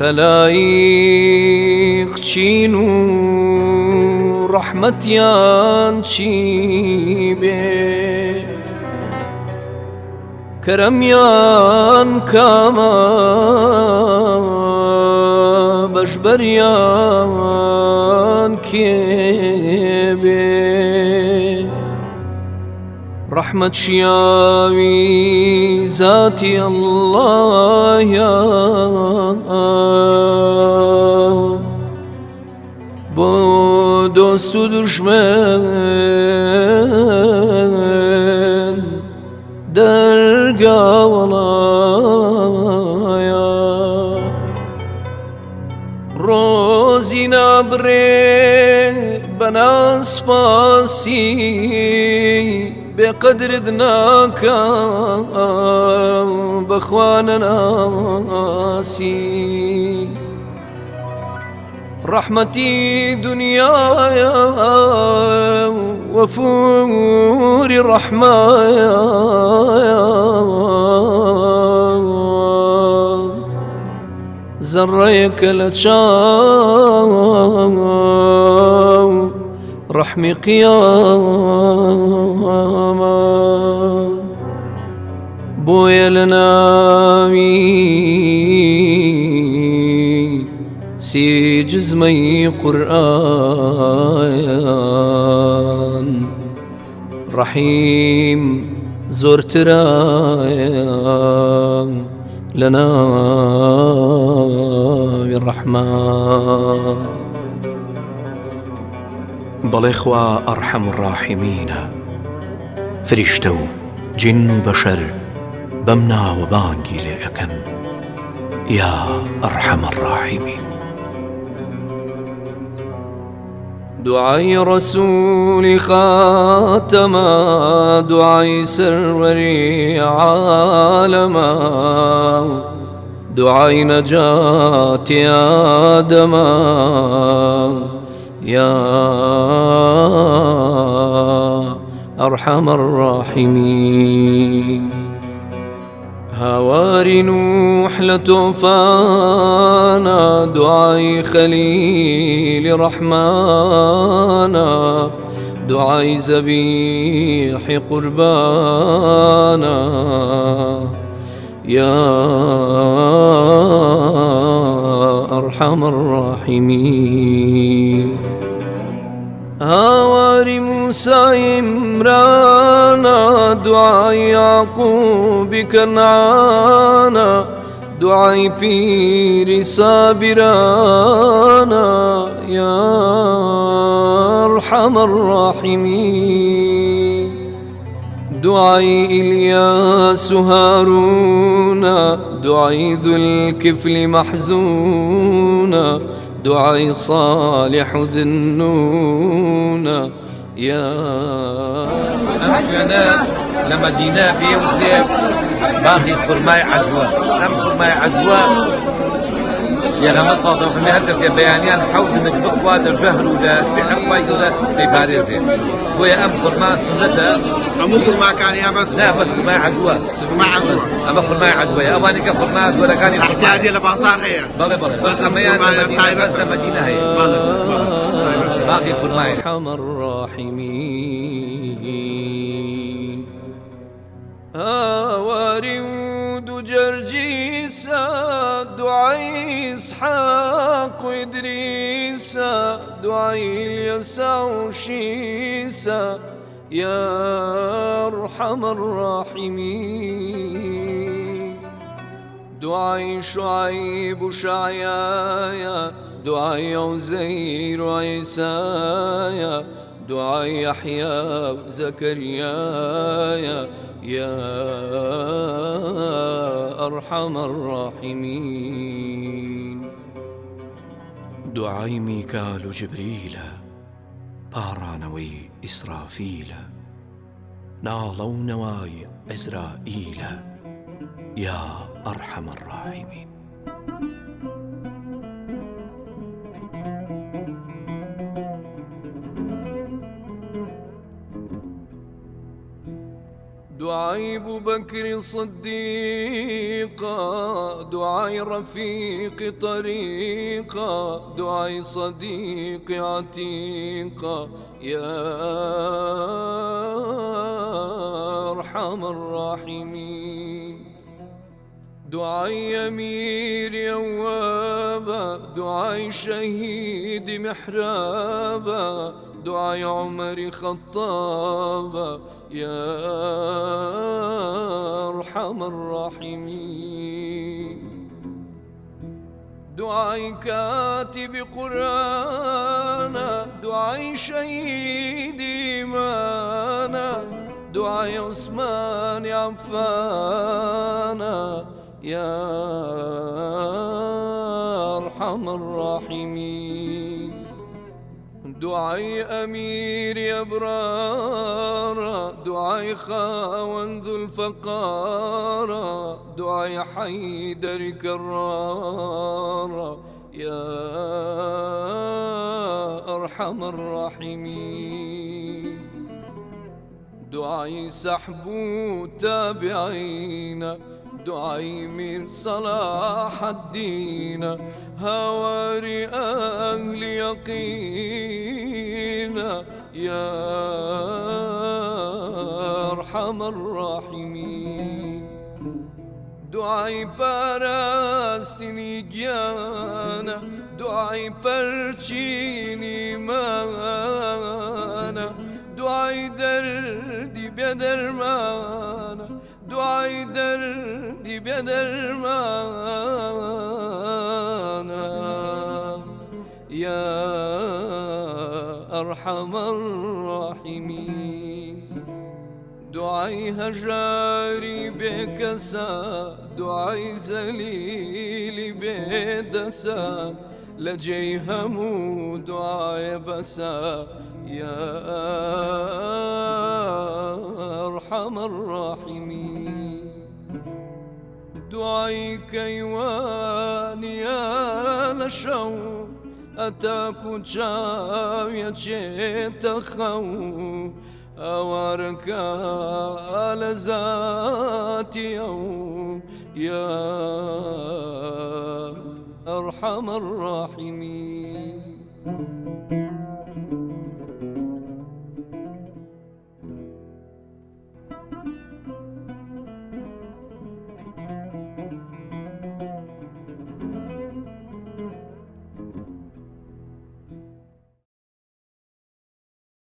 خلايق چین و رحمتیان چی بێ کەرەمیان کامە بەشبەریان کێ بێ رحمت شیاوی ذاتی الله یا بۆ دۆست و دوژمن دەرگاوەڵایە ڕۆزی نابڕێ بەناسپاسی بێقەدرت ناکە بەخوا نەناسی رحمتی دنیایە وەفوری ڕەحمایە زەڕەیەکە لە چاو ڕەحمی قیامە بۆیە لە ناوی سی جزمەی قورئان ڕەحیم زۆرترایە لە ناوی ڕەحمان بەڵێ خوا ئەرحەم الراحیمینە فریشتە و جین و بەشەر بەم ناوە بانگی لێ ئەکەن یا ئەرحەم الراحیمین دعای ڕەسوولی خاتەمە دعای سەروەری عالەمە دعای نەجاتی ئادەمە یا ئەرحەم الراحیمین هاواری نوح لە تۆفانە دعای خەلیلی ڕەحمانە دعای زەبیحی قوربانە یا ئەرحەم الراحیمین هاواری موسای عیمرانە دعای یاعقوبی کەنعانە دعای پیری سابرانە یا ئەرحەم الراحیمین دعای ئیلیاس و هارونە دعای ذوالکفل مەحزونە دعای صالح و ذنونە یا أنا لما جينا في وزير باقي خرماي عدوى خرماي عدوى يا لما صادوا في مهندس يا بيانيان حوض انك بخوة الجهر ولا سحر ويقول في باريزي ويا خرما سنته خرما كان يا بس لا بس خرماي عدوى خرماي عدوى يا أباني كخرما ولا كان احتياجي لبعصار هي بلى بس أما يعني مدينة هي باقي خرماي أرحم الراحمين هاواري ود جرجيسا دعاء إسحاق وإدريس دعاء اليسع وشيسا يا أرحم الراحمين دعاء شعيب وشعيايا دعاء عزير وعيسايا دعاء يحيى وزكريا يا أرحم الراحمين دعای میکال و جبریلە پاڕانەوەی ئیسرافیلە ناڵە و نەوای عیزرائیلە یا ئەرحەم الراحیمین دعاء أبو بكر صديقا، دعاء رفيق طريقا، دعاء صديق عتيقا، يا أرحم الراحمين. دعاء أمير يوابا، دعاء شهيد محرابا، دعاء عمر خطابا، يا أرحم الراحمين. دعاء كاتب قرآنا، دعاء شهيد إيمانا، دعاء عثمان عفانا، يا أرحم الراحمين. دعاء أمير أبرار، دعاء خاوند ذو الفقار، دعاء حيدر كرار، يا أرحم الراحمين. دعاء سحب تابعين، دعاء مير صلاح الدين، هواري أهل يقين، يا أرحم الراحمين. دعاء پرستنی گیانا، دعاء پرچینی مانا، دعاء دردی بدرمانا، دعاء دردی بدرمانا، يا أرحم الراحمين. دعاء هجاري بكسا، دعاء زليل بدسا، لجي همو دعاء بسا، يا أرحم الراحمين. دعاء كيوان يا لشو، أتاكو جاوية تخو، أوارك على ذات يوم، يا أرحم الراحمين.